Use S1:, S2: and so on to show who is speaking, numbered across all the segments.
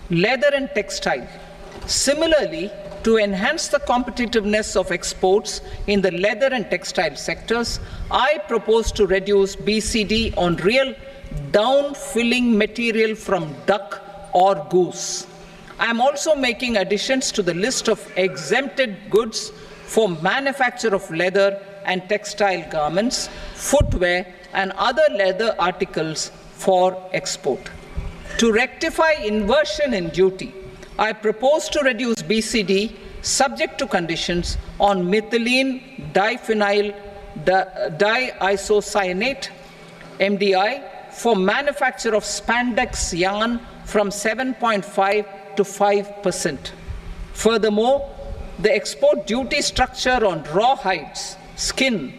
S1: leather and textile. Similarly, to enhance the competitiveness of exports in the leather and textile sectors, I propose to reduce BCD on real down-filling material from duck or goose. I am also making additions to the list of exempted goods for manufacture of leather and textile garments, footwear, and other leather articles for export. To rectify inversion in duty, I propose to reduce BCD subject to conditions on methylene diphenyl diisocyanate MDI for manufacture of spandex yarn from 7.5 to 5%. Furthermore, the export duty structure on raw hides, skin,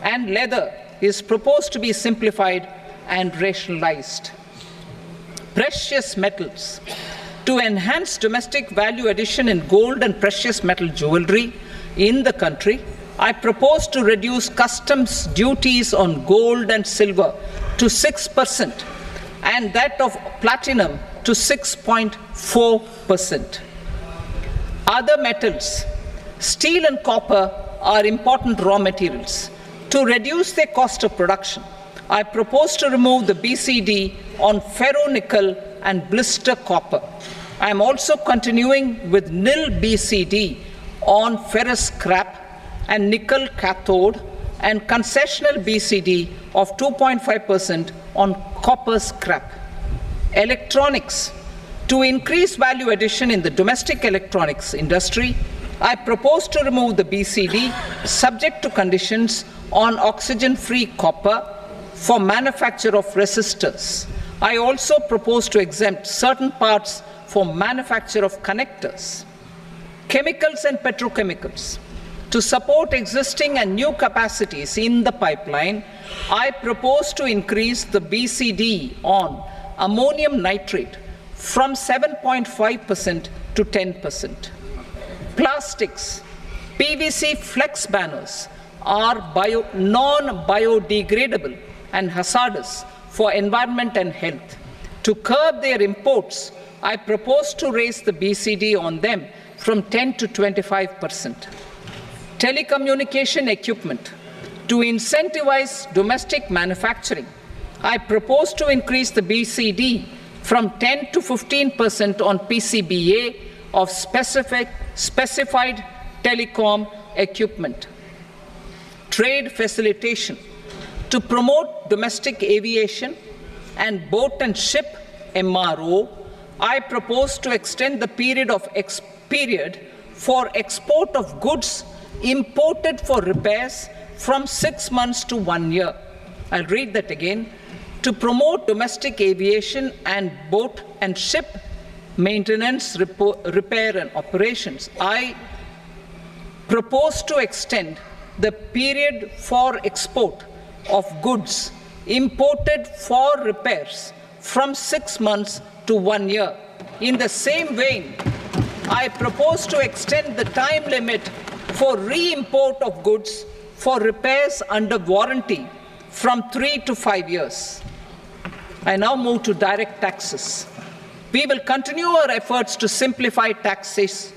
S1: and leather is proposed to be simplified and rationalized. Precious metals. To enhance domestic value addition in gold and precious metal jewelry in the country, I propose to reduce customs duties on gold and silver to 6% and that of platinum to 6.4%. Other metals, steel and copper are important raw materials. To reduce their cost of production, I propose to remove the BCD on ferronickel and blister copper. I am also continuing with nil BCD on ferrous scrap and nickel cathode and concessional BCD of 2.5% on copper scrap. Electronics. To increase value addition in the domestic electronics industry, I propose to remove the BCD subject to conditions on oxygen-free copper for manufacture of resistors. I also propose to exempt certain parts for manufacture of connectors. Chemicals and petrochemicals. To support existing and new capacities in the pipeline, I propose to increase the BCD on ammonium nitrate from 7.5% to 10%. Plastics. PVC flex banners are non-biodegradable and hazardous for environment and health. To curb their imports, I propose to raise the BCD on them from 10 to 25%. Telecommunication equipment. To incentivize domestic manufacturing, I propose to increase the BCD from 10 to 15% on PCBA of specified telecom equipment. Trade facilitation. To promote domestic aviation and boat and ship MRO, I propose to extend the period for export of goods imported for repairs from 6 months to 1 year. I'll read that again. To promote domestic aviation and boat and ship maintenance, repair and operations, I propose to extend the period for export of goods imported for repairs from 6 months to 1 year. In the same vein, I propose to extend the time limit for re-import of goods for repairs under warranty from 3 to 5 years. I now move to direct taxes. We will continue our efforts to simplify taxes,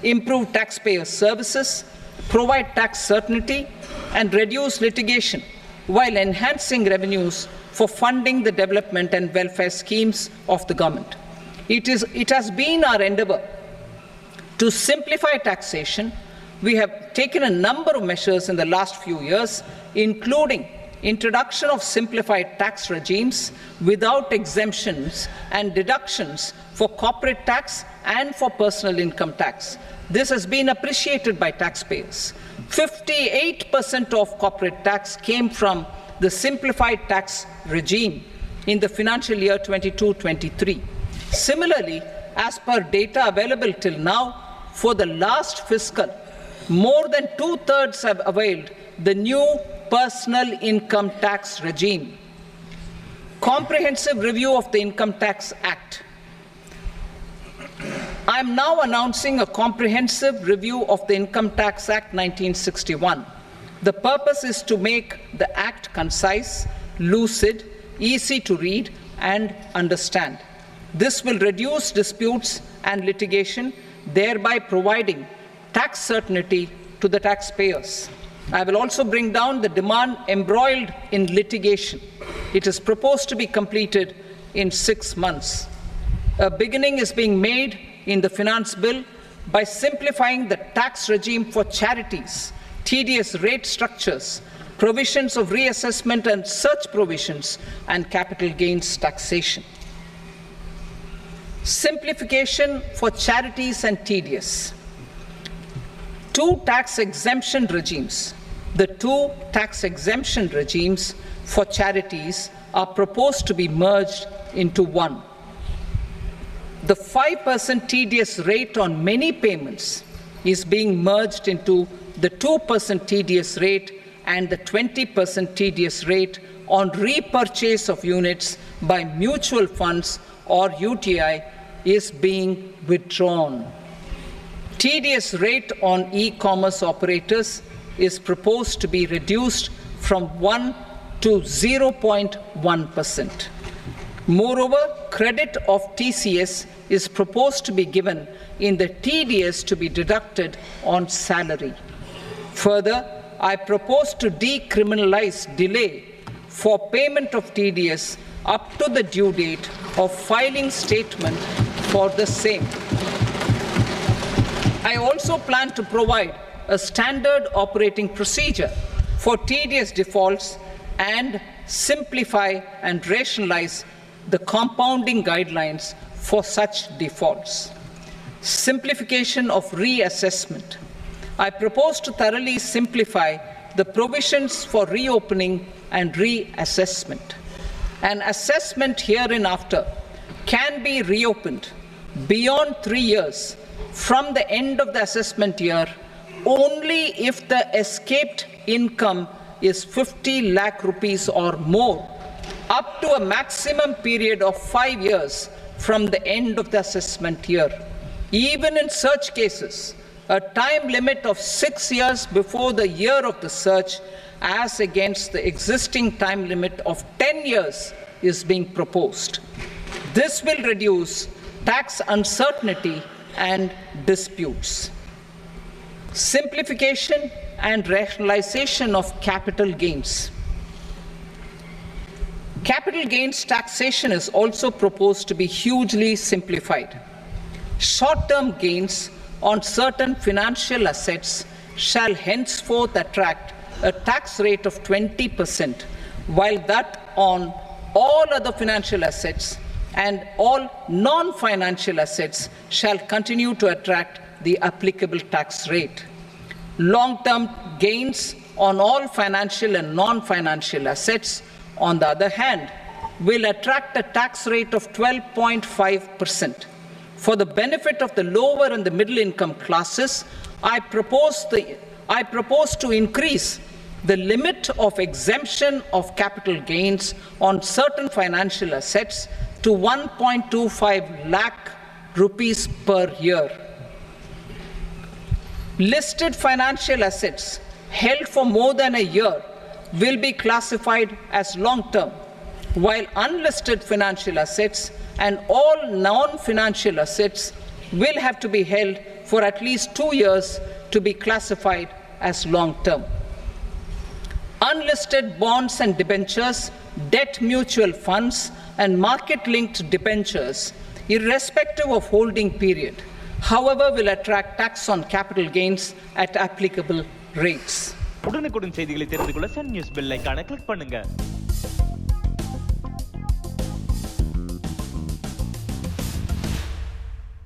S1: improve taxpayer services, provide tax certainty, and reduce litigation while enhancing revenues for funding the development and welfare schemes of the government. It has been our endeavor to simplify taxation. We have taken a number of measures in the last few years, including introduction of simplified tax regimes without exemptions and deductions for corporate tax and for personal income tax. This has been appreciated by taxpayers. 58% of corporate tax came from the simplified tax regime in the financial year 22-23. Similarly, as per data available till now, for the last fiscal, more than 2/3 have availed the new personal income tax regime. Comprehensive review of the Income Tax Act. I am now announcing a comprehensive review of the Income Tax Act 1961. The purpose is to make the Act concise, lucid, easy to read and understand. This will reduce disputes and litigation, thereby providing tax certainty to the taxpayers. I will also bring down the demand embroiled in litigation. It is proposed to be completed in 6 months. A beginning is being made in the finance bill by simplifying the tax regime for charities, tedious rate structures, provisions of reassessment and such provisions, and capital gains taxation. Simplification for charities and tedious. Two tax exemption regimes. The two tax exemption regimes for charities are proposed to be merged into one. The 5% TDS rate on many payments is being merged into the 2% TDS rate, and the 20% TDS rate on repurchase of units by mutual funds or UTI is being withdrawn. TDS rate on e-commerce operators is proposed to be reduced from 1 to 0.1%. Moreover, credit of TCS is proposed to be given in the TDS to be deducted on salary. Further, I propose to decriminalize delay for payment of TDS up to the due date of filing statement for the same. I also plan to provide a standard operating procedure for TDS defaults and simplify and rationalize the compounding guidelines for such defaults. Simplification of reassessment. I propose to thoroughly simplify the provisions for reopening and reassessment. An assessment hereinafter can be reopened beyond 3 years from the end of the assessment year only if the escaped income is 50 lakh rupees or more, up to a maximum period of 5 years from the end of the assessment year. Even in such cases, a time limit of 6 years before the year of the search, as against the existing time limit of 10 years, is being proposed. This will reduce tax uncertainty and disputes. Simplification and rationalization of capital gains. Capital gains taxation is also proposed to be hugely simplified. Short-term gains on certain financial assets shall henceforth attract a tax rate of 20%, while that on all other financial assets and all non-financial assets shall continue to attract the applicable tax rate. Long-term gains on all financial and non-financial assets, on the other hand, will attract a tax rate of 12.5%. For the benefit of the lower and the middle income classes, I propose to increase the limit of exemption of capital gains on certain financial assets to 1.25 lakh rupees per year. Listed financial assets held for more than a year will be classified as long-term, while unlisted financial assets and all non-financial assets will have to be held for at least 2 years to be classified as long-term. Unlisted bonds and debentures, debt mutual funds, and market-linked debentures, irrespective of holding period, however, will attract tax on capital gains at applicable rates.
S2: உடனுக்குடன் செய்திகளை தெரிந்து கொள்ள Sun news bell ஐகானை click பண்ணுங்க.